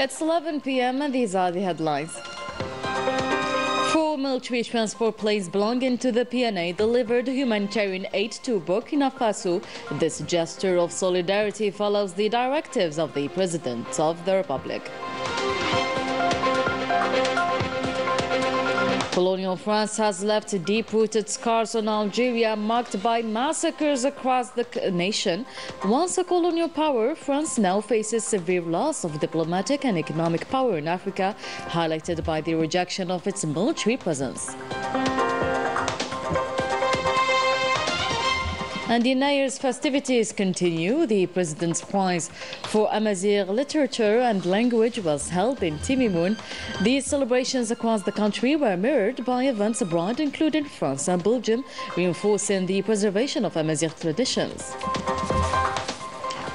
It's 11 p.m. and these are the headlines. 4 military transport planes belonging to the PNA delivered humanitarian aid to Burkina Faso. This gesture of solidarity follows the directives of the President of the Republic. Colonial France has left deep-rooted scars on Algeria, marked by massacres across the nation. Once a colonial power, France now faces severe loss of diplomatic and economic power in Africa, highlighted by the rejection of its military presence. And the New Year's festivities continue. The President's Prize for Amazigh Literature and Language was held in Timimoun. These celebrations across the country were mirrored by events abroad, including France and Belgium, reinforcing the preservation of Amazigh traditions.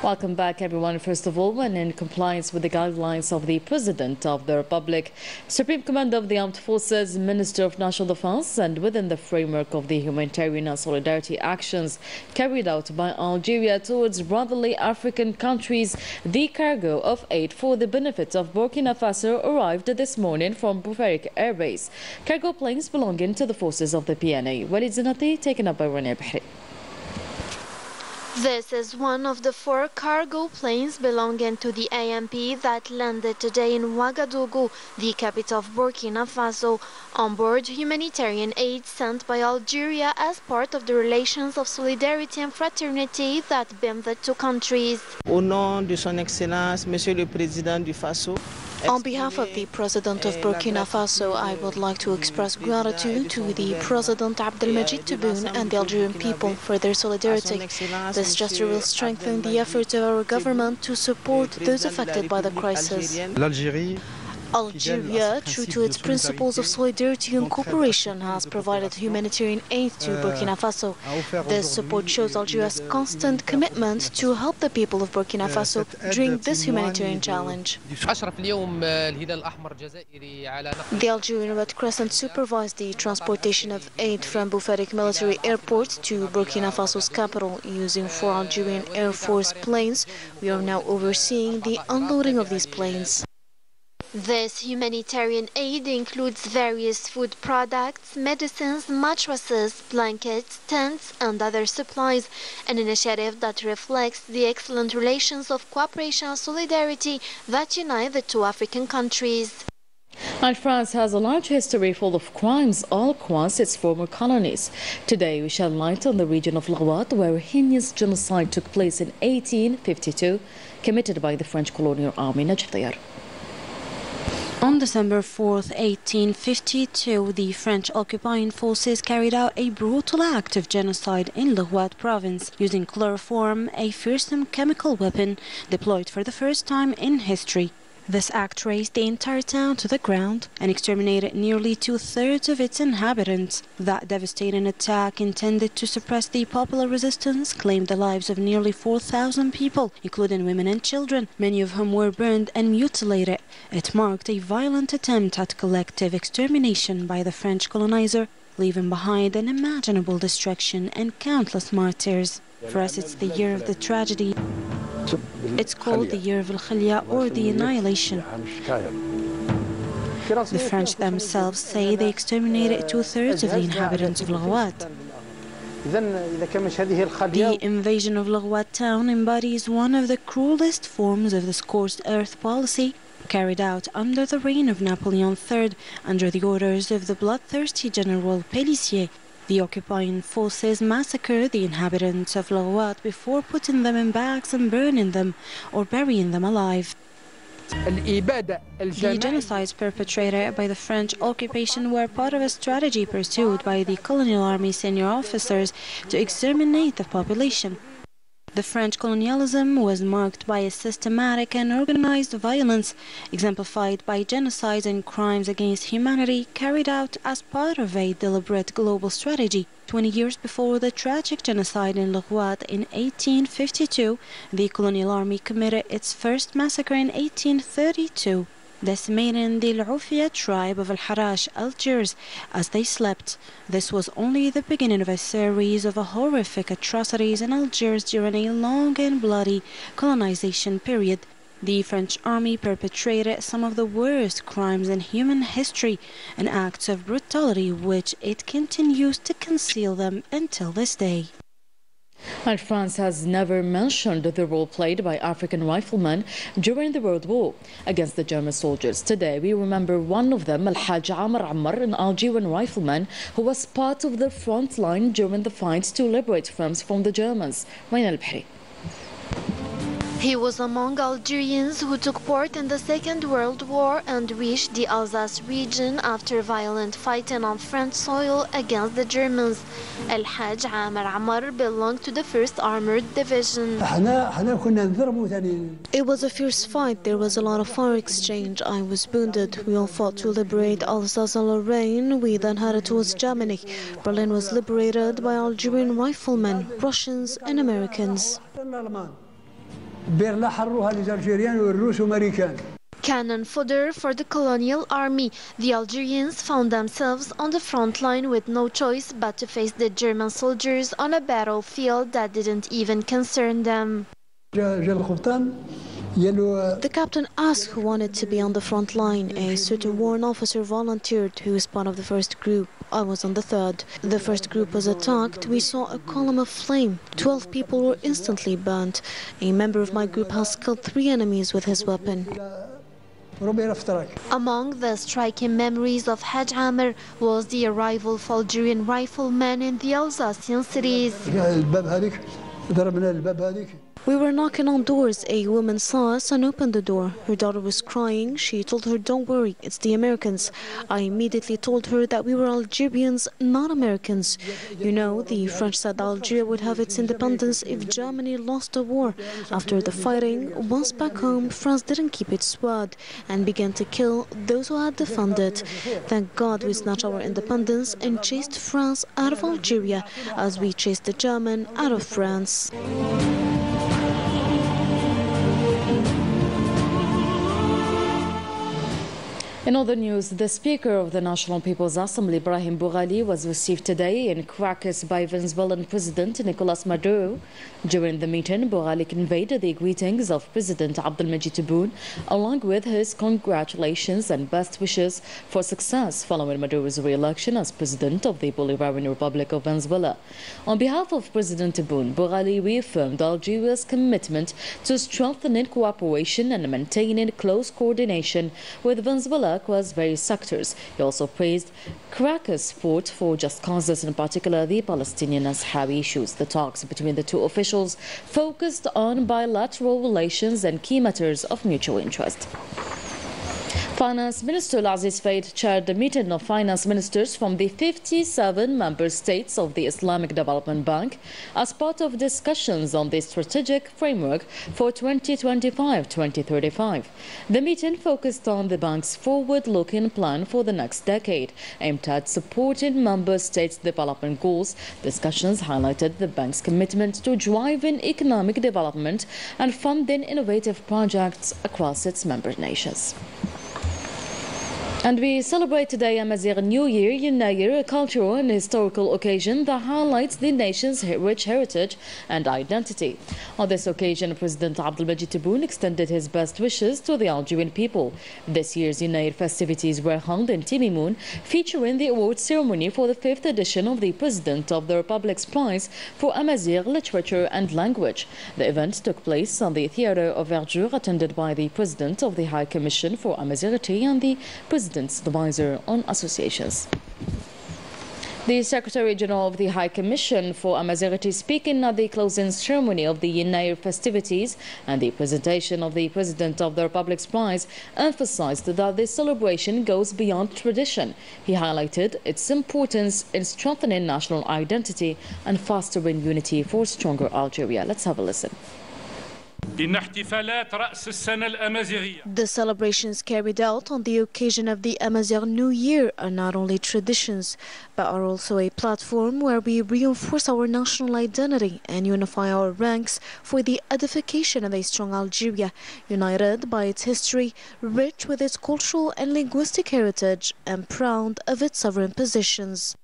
Welcome back, everyone. First of all, and in compliance with the guidelines of the President of the Republic, Supreme Commander of the Armed Forces, Minister of National Defense, and within the framework of the humanitarian and solidarity actions carried out by Algeria towards brotherly African countries, the cargo of aid for the benefit of Burkina Faso arrived this morning from Boufarik Air Base. Cargo planes belonging to the forces of the PNA. Walid Zinati, taken up by Rania Bahri. This is one of the 4 cargo planes belonging to the AMP that landed today in Ouagadougou, the capital of Burkina Faso. On board, humanitarian aid sent by Algeria as part of the relations of solidarity and fraternity that bind the two countries. Au nom de son Excellence, Monsieur le Président du Faso. On behalf of the President of Burkina Faso, I would like to express gratitude to the President Abdelmajid Tebboune and the Algerian people for their solidarity. This gesture will strengthen the efforts of our government to support those affected by the crisis. Algeria, true to its principles of solidarity and cooperation, has provided humanitarian aid to Burkina Faso. This support shows Algeria's constant commitment to help the people of Burkina Faso during this humanitarian challenge. The Algerian Red Crescent supervised the transportation of aid from Boufarik Military Airport to Burkina Faso's capital using 4 Algerian Air Force planes. We are now overseeing the unloading of these planes. This humanitarian aid includes various food products, medicines, mattresses, blankets, tents, and other supplies, an initiative that reflects the excellent relations of cooperation and solidarity that unite the two African countries. And France has a large history full of crimes all across its former colonies. Today we shed light on the region of Lawat, where a heinous genocide took place in 1852, committed by the French colonial army. Najdir. On December 4, 1852, the French occupying forces carried out a brutal act of genocide in Lawat province, using chloroform, a fearsome chemical weapon deployed for the first time in history. This act razed the entire town to the ground and exterminated nearly 2/3 of its inhabitants. That devastating attack, intended to suppress the popular resistance, claimed the lives of nearly 4,000 people, including women and children, many of whom were burned and mutilated. It marked a violent attempt at collective extermination by the French colonizer, leaving behind unimaginable destruction and countless martyrs. For us, it's the year of the tragedy. It's called the Year of Al-Khilya, or the Annihilation. The French themselves say they exterminated 2/3 of the inhabitants of Lawat. The invasion of Lawat town embodies one of the cruelest forms of the scorched earth policy, carried out under the reign of Napoleon III, under the orders of the bloodthirsty General Pélissier. The occupying forces massacred the inhabitants of Lawat before putting them in bags and burning them or burying them alive. The genocides perpetrated by the French occupation were part of a strategy pursued by the colonial army senior officers to exterminate the population. The French colonialism was marked by a systematic and organized violence, exemplified by genocides and crimes against humanity carried out as part of a deliberate global strategy. 20 years before the tragic genocide in Lawat in 1852, the colonial army committed its first massacre in 1832. decimating the Al-Ufia tribe of Al-Harash, Algiers, as they slept. This was only the beginning of a series of horrific atrocities in Algiers during a long and bloody colonization period. The French army perpetrated some of the worst crimes in human history and acts of brutality which it continues to conceal them until this day. And France has never mentioned the role played by African riflemen during the World War against the German soldiers. Today, we remember one of them, Al-Hajj Amr Ammar, an Algerian rifleman who was part of the front line during the fight to liberate France from the Germans. Mayna Al-Bahri. He was among Algerians who took part in the Second World War and reached the Alsace region after violent fighting on French soil against the Germans. Al-Hajj Amr Ammar belonged to the 1st Armored Division. It was a fierce fight. There was a lot of fire exchange. I was wounded. We all fought to liberate Alsace and Lorraine. We then headed towards Germany. Berlin was liberated by Algerian riflemen, Russians and Americans. Cannon fodder for the colonial army. The Algerians found themselves on the front line with no choice but to face the German soldiers on a battlefield that didn't even concern them. The captain asked who wanted to be on the front line. A certain warrant officer volunteered, who was part of the first group. I was on the third. The first group was attacked. We saw a column of flame. 12 people were instantly burnt. A member of my group has killed 3 enemies with his weapon. Among the striking memories of Hajj Amr was the arrival of Algerian riflemen in the Alsatian cities. We were knocking on doors. A woman saw us and opened the door. Her daughter was crying. She told her, "Don't worry, it's the Americans." I immediately told her that we were Algerians, not Americans. You know, the French said Algeria would have its independence if Germany lost the war. After the fighting, once back home, France didn't keep its word and began to kill those who had defended. Thank God we snatched our independence and chased France out of Algeria as we chased the German out of France. In other news, the Speaker of the National People's Assembly, Ibrahim Boughali, was received today in Caracas by Venezuelan President Nicolas Maduro. During the meeting, Boughali conveyed the greetings of President Abdelmadjid Tebboune, along with his congratulations and best wishes for success following Maduro's re-election as President of the Bolivarian Republic of Venezuela. On behalf of President Tebboune, Boughali reaffirmed Algeria's commitment to strengthening cooperation and maintaining close coordination with Venezuela across various sectors. He also praised Caracas' fought for just causes, in particular the Palestinian and Sahrawi issues. The talks between the two officials focused on bilateral relations and key matters of mutual interest. Finance Minister Aziz Faid chaired the meeting of finance ministers from the 57 member states of the Islamic Development Bank as part of discussions on the strategic framework for 2025-2035. The meeting focused on the bank's forward-looking plan for the next decade, aimed at supporting member states' development goals. Discussions highlighted the bank's commitment to driving economic development and funding innovative projects across its member nations. And we celebrate today Amazigh New Year, Yunayer, a cultural and historical occasion that highlights the nation's rich heritage and identity. On this occasion, President Abdelmadjid Tebboune extended his best wishes to the Algerian people. This year's Yunayer festivities were held in Timimoun, featuring the award ceremony for the 5th edition of the President of the Republic's Prize for Amazigh Literature and Language. The event took place on the Theatre of Verdure, attended by the President of the High Commission for Amazigh and the President's advisor on associations. The Secretary General of the High Commission for Amazigh, speaking at the closing ceremony of the Yunayer festivities and the presentation of the President of the Republic's Prize, emphasized that this celebration goes beyond tradition. He highlighted its importance in strengthening national identity and fostering unity for stronger Algeria. Let's have a listen. The celebrations carried out on the occasion of the Amazigh New Year are not only traditions, but are also a platform where we reinforce our national identity and unify our ranks for the edification of a strong Algeria, united by its history, rich with its cultural and linguistic heritage, and proud of its sovereign positions.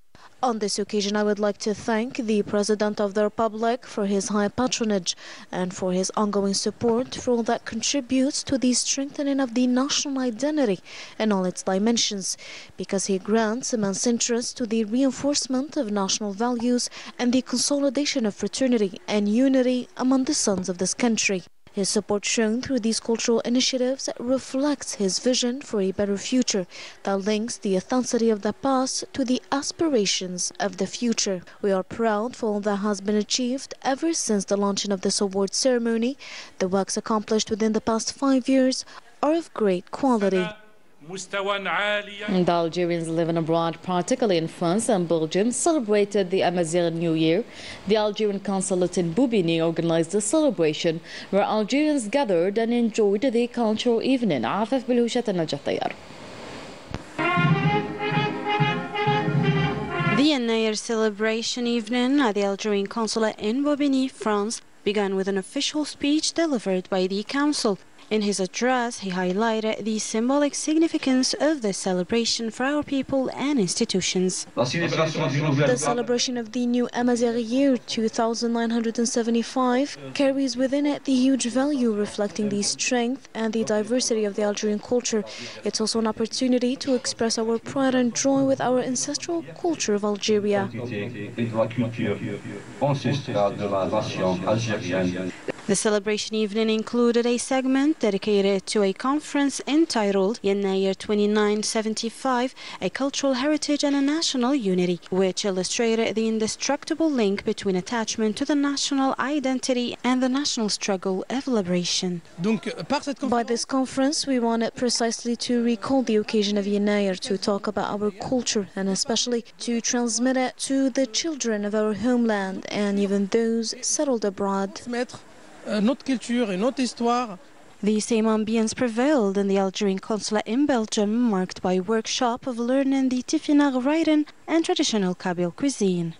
On this occasion, I would like to thank the President of the Republic for his high patronage and for his ongoing support for all that contributes to the strengthening of the national identity in all its dimensions, because he grants immense interest to the reinforcement of national values and the consolidation of fraternity and unity among the sons of this country. His support shown through these cultural initiatives reflects his vision for a better future that links the authenticity of the past to the aspirations of the future. We are proud for all that has been achieved ever since the launching of this award ceremony. The works accomplished within the past 5 years are of great quality. The Algerians living abroad, particularly in France and Belgium, celebrated the Amazigh New Year. The Algerian consulate in Bobigny organized a celebration where Algerians gathered and enjoyed the cultural evening. عفاف بالهوشة النجاح طيار. The Year celebration evening at the Algerian consulate in Bobigny, France, began with an official speech delivered by the council. In his address, he highlighted the symbolic significance of the celebration for our people and institutions. The celebration of the new Amazigh year 2975 carries within it the huge value reflecting the strength and the diversity of the Algerian culture. It's also an opportunity to express our pride and joy with our ancestral culture of Algeria. The celebration evening included a segment dedicated to a conference entitled Year 2975, A Cultural Heritage and a National Unity, which illustrated the indestructible link between attachment to the national identity and the national struggle of liberation. By this conference, we wanted precisely to recall the occasion of Year, to talk about our culture and especially to transmit it to the children of our homeland and even those settled abroad. Notre culture et notre histoire. The same ambience prevailed in the Algerian consulate in Belgium, marked by a workshop of learning the Tifinagh writing and traditional Kabyle cuisine.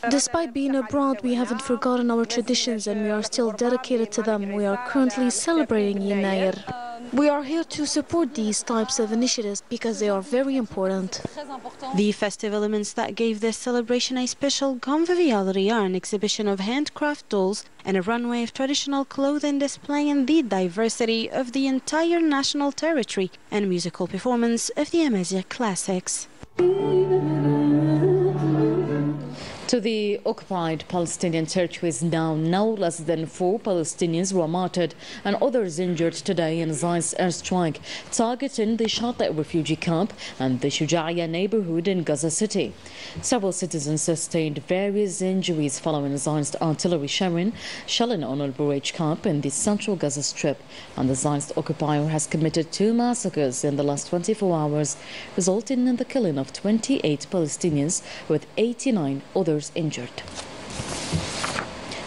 Despite being abroad, we haven't forgotten our traditions and we are still dedicated to them. We are currently celebrating Yenayer. We are here to support these types of initiatives because they are very important. The festive elements that gave this celebration a special conviviality are an exhibition of handcraft dolls and a runway of traditional clothing displaying the diversity of the entire national territory and musical performance of the Amazigh classics. To the occupied Palestinian territories now, no less than 4 Palestinians were martyred and others injured today in Zion's airstrike targeting the Shati refugee camp and the Shuja'iyya neighborhood in Gaza City. Several citizens sustained various injuries following Zion's artillery shelling on al-Bureij camp in the central Gaza Strip, and the Zionist occupier has committed 2 massacres in the last 24 hours, resulting in the killing of 28 Palestinians with 89 others injured.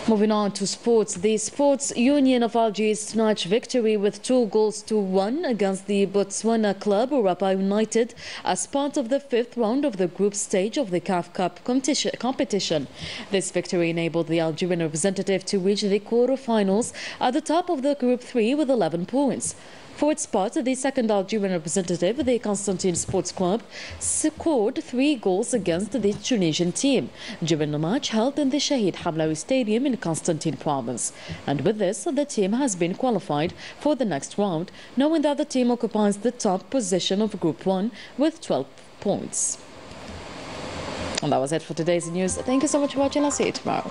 Moving on to sports, the Sports Union of Algiers snatched victory with 2-1 against the Botswana club Urapa United as part of the 5th round of the group stage of the CAF Cup competition. This victory enabled the Algerian representative to reach the quarter-finals at the top of the Group 3 with 11 points. For its part, the second Algerian representative, the Constantine Sports Club, scored 3 goals against the Tunisian team during the match held in the Shahid Hamlaoui Stadium in Constantine province. And with this, the team has been qualified for the next round, knowing that the team occupies the top position of Group 1 with 12 points. And that was it for today's news. Thank you so much for watching. I'll see you tomorrow.